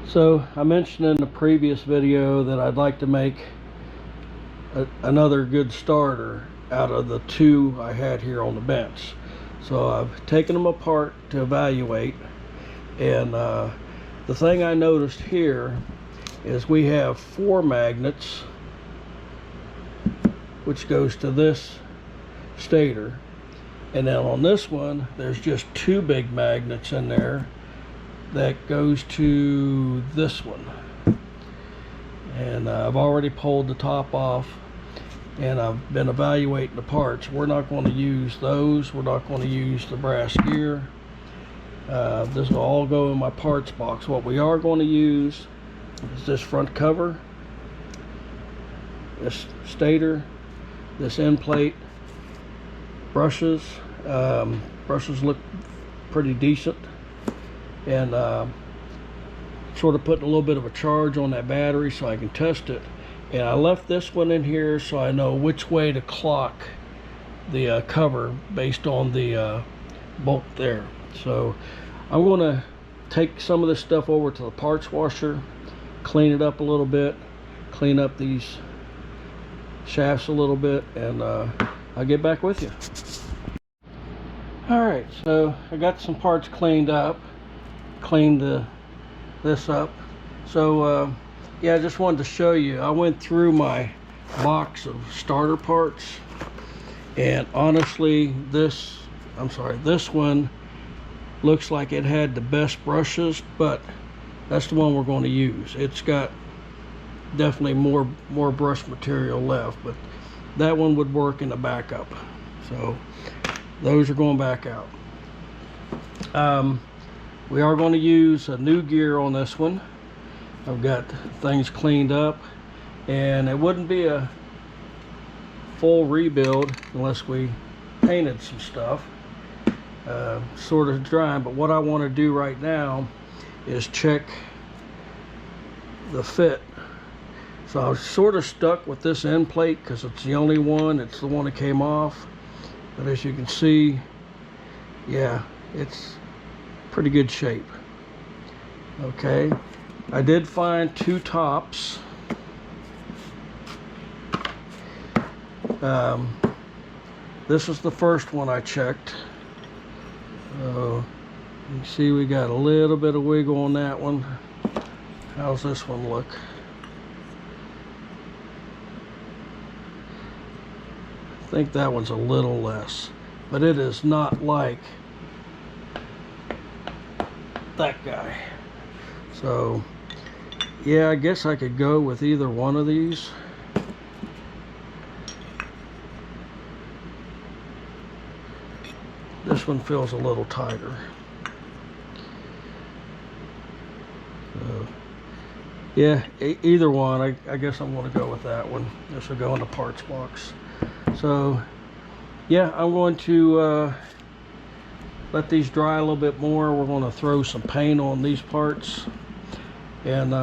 So I mentioned in the previous video that I'd like to make another good starter out of the two I had here on the bench. So I've taken them apart to evaluate, and the thing I noticed here is we have 4 magnets, which goes to this stator, and then on this one there's just 2 big magnets in there that goes to this one. And I've already pulled the top off, and I've been evaluating the parts. We're not going to use those. We're not going to use the brass gear. This will all go in my parts box. What we are going to use is this front cover, this stator, this end plate, brushes. Brushes look pretty decent, and sort of putting a little bit of a charge on that battery so I can test it. And I left this one in here so I know which way to clock the cover based on the bolt there. So I'm going to take some of this stuff over to the parts washer, clean it up a little bit, clean up these shafts a little bit, and I'll get back with you. Alright, so I got some parts cleaned up, cleaned this up. So yeah, I just wanted to show you. I went through my box of starter parts, and honestly this one looks like it had the best brushes, but that's the one we're going to use. It's got definitely more brush material left, but that one would work in the backup. So those are going back out. We are going to use a new gear on this one. I've got things cleaned up, and it wouldn't be a full rebuild unless we painted some stuff. Sort of drying, but what I want to do right now is check the fit. So I was sort of stuck with this end plate because it's the only one, it's the one that came off. But as you can see, yeah, it's pretty good shape. Okay, I did find 2 tops. This is the first one I checked. You can see we got a little bit of wiggle on that one. How's this one look? I think that one's a little less, but it is not like that guy. So yeah, I guess I could go with either one of these. This one feels a little tighter. So yeah, either one. I guess I'm going to go with that one. This will go in the parts box. So yeah, I'm going to let these dry a little bit more. We're going to throw some paint on these parts and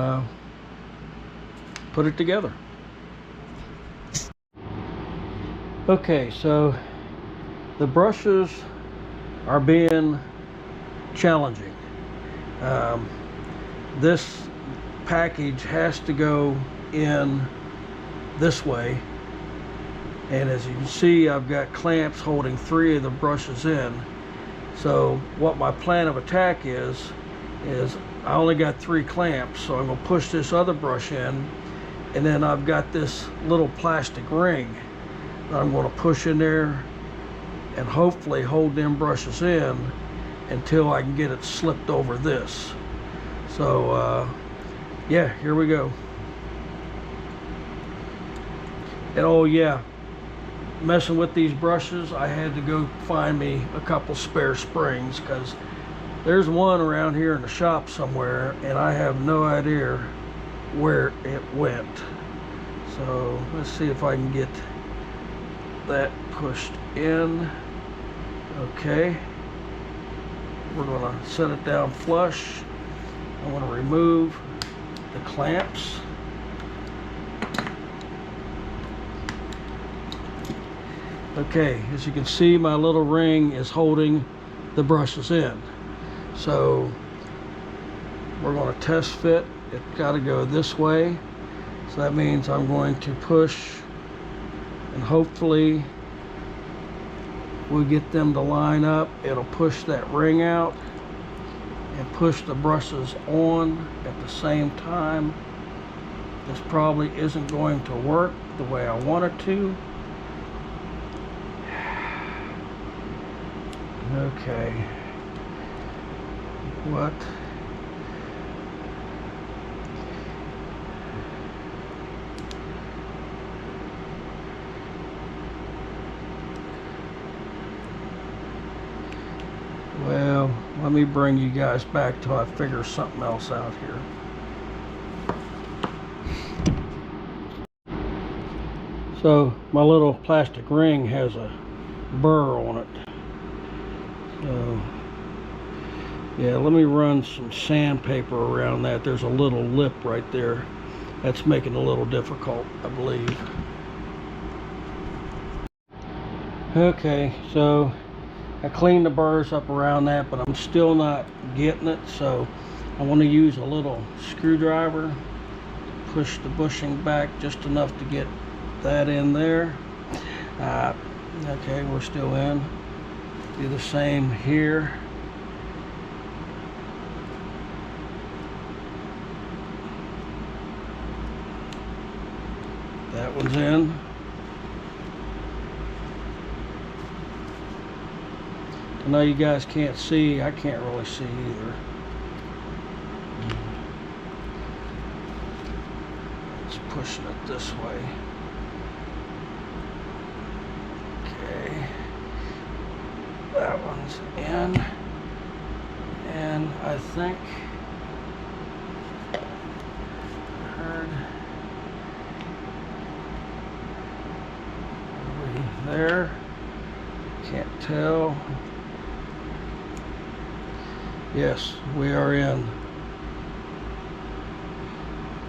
put it together. Okay, so the brushes are being challenging. This package has to go in this way, and as you can see, I've got clamps holding 3 of the brushes in. So what my plan of attack is I only got 3 clamps, so I'm going to push this other brush in, and then I've got this little plastic ring that I'm going to push in there and hopefully hold them brushes in until I can get it slipped over this. So yeah, here we go. And oh yeah, messing with these brushes, I had to go find me a couple spare springs, because there's one around here in the shop somewhere and I have no idea where it went. So let's see if I can get that pushed in. Okay, we're going to set it down flush. I want to remove the clamps. Okay, as you can see, my little ring is holding the brushes in. So we're going to test fit. It's got to go this way. So that means I'm going to push, and hopefully we get them to line up. It'll push that ring out and push the brushes on at the same time. This probably isn't going to work the way I want it to. Okay. What? Well, let me bring you guys back till I figure something else out here. So my little plastic ring has a burr on it. So yeah, let me run some sandpaper around that. There's a little lip right there. That's making it a little difficult, I believe. Okay, so I cleaned the burrs up around that, but I'm still not getting it, so I want to use a little screwdriver, push the bushing back just enough to get that in there. Okay, we're still in. Do the same here. That one's in. I know you guys can't see. I can't really see either. It's pushing it this way. Okay. That one's in. And I think I heard there. Can't tell. Yes, we are in.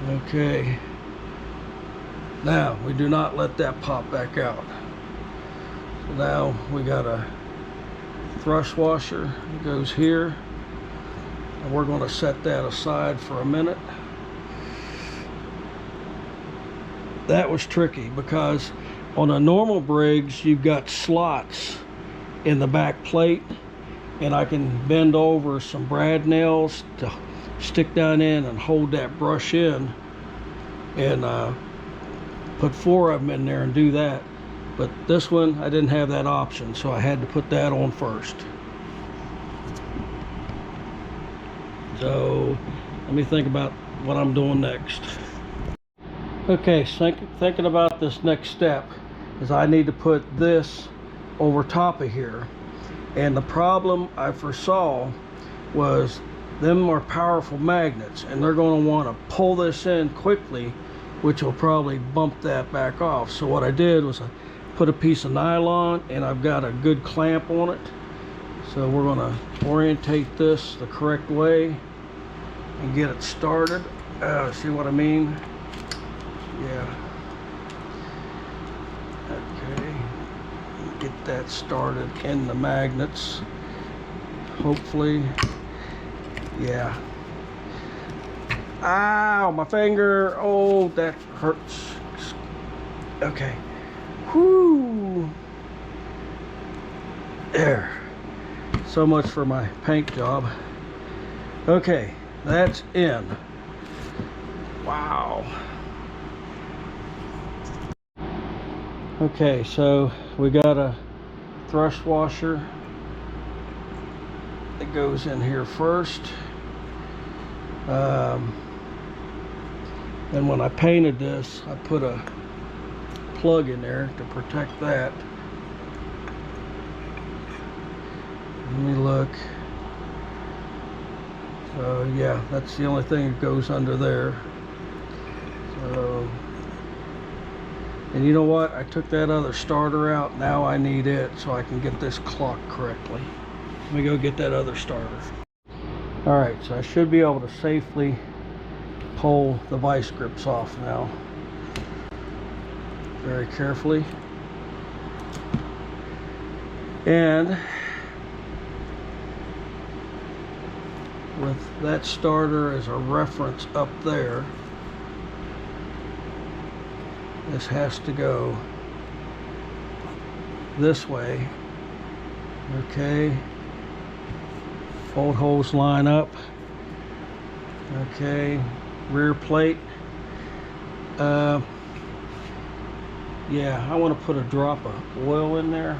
Okay. Now, we do not let that pop back out. So now we got a thrust washer. It goes here. And we're going to set that aside for a minute. That was tricky because on a normal Briggs, you've got slots in the back plate, and I can bend over some brad nails to stick down in and hold that brush in, and put 4 of them in there and do that. But this one, I didn't have that option, so I had to put that on first. So let me think about what I'm doing next. Okay, thinking about this next step is I need to put this over top of here. And the problem I foresaw was them are powerful magnets, and they're going to want to pull this in quickly, which will probably bump that back off. So what I did was I put a piece of nylon, and I've got a good clamp on it. So we're going to orientate this the correct way and get it started. See what I mean? Yeah. Okay. Get that started in the magnets. Hopefully. Yeah. Ow, my finger. Oh, that hurts. Okay. Whoo. There. So much for my paint job. Okay, that's in. Wow. Okay, so we got a thrust washer that goes in here first. And when I painted this, I put a plug in there to protect that. Let me look. So yeah, that's the only thing that goes under there. So, and you know what? I took that other starter out. Now I need it so I can get this clock correctly. Let me go get that other starter. All right, so I should be able to safely pull the vice grips off now. Very carefully. And with that starter as a reference up there. This has to go this way. Okay. Bolt holes line up. Okay. Rear plate. Yeah, I want to put a drop of oil in there.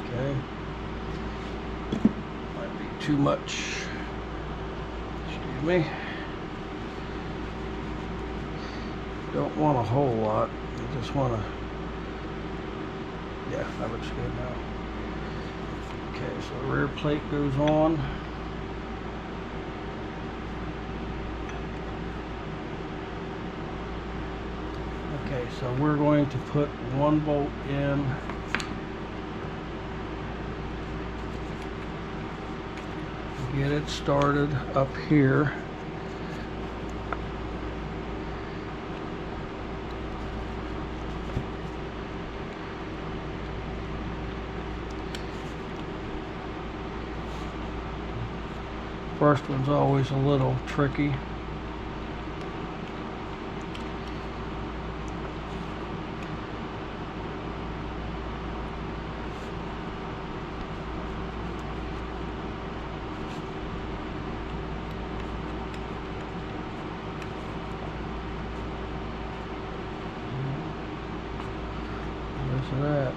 Okay. Might be too much. Excuse me. Don't want a whole lot. I just want to. Yeah, that looks good now. Okay, so the rear plate goes on. Okay, so we're going to put one bolt in. Get it started up here. First one's always a little tricky. That.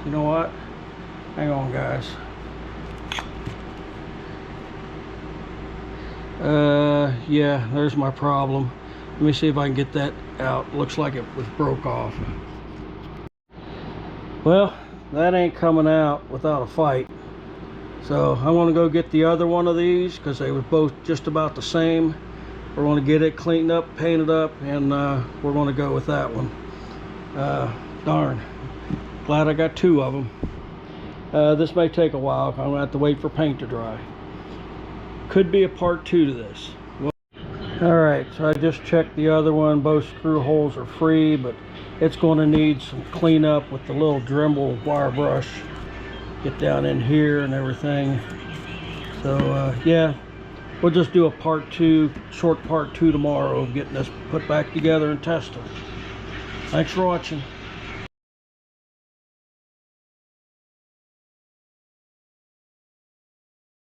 You know what? Hang on, guys. Yeah, there's my problem. Let me see if I can get that out. Looks like it was broke off. Well, that ain't coming out without a fight. So I want to go get the other one of these because they were both just about the same. We're going to get it cleaned up, painted up, and we're going to go with that one. Darn, glad I got two of them. This may take a while. I'm going to have to wait for paint to dry. Could be a part 2 to this. Alright, so I just checked the other one. Both screw holes are free, but it's going to need some cleanup with the little Dremel wire brush. Get down in here and everything. So yeah, we'll just do a part 2, short part 2 tomorrow of getting this put back together and tested. Thanks for watching.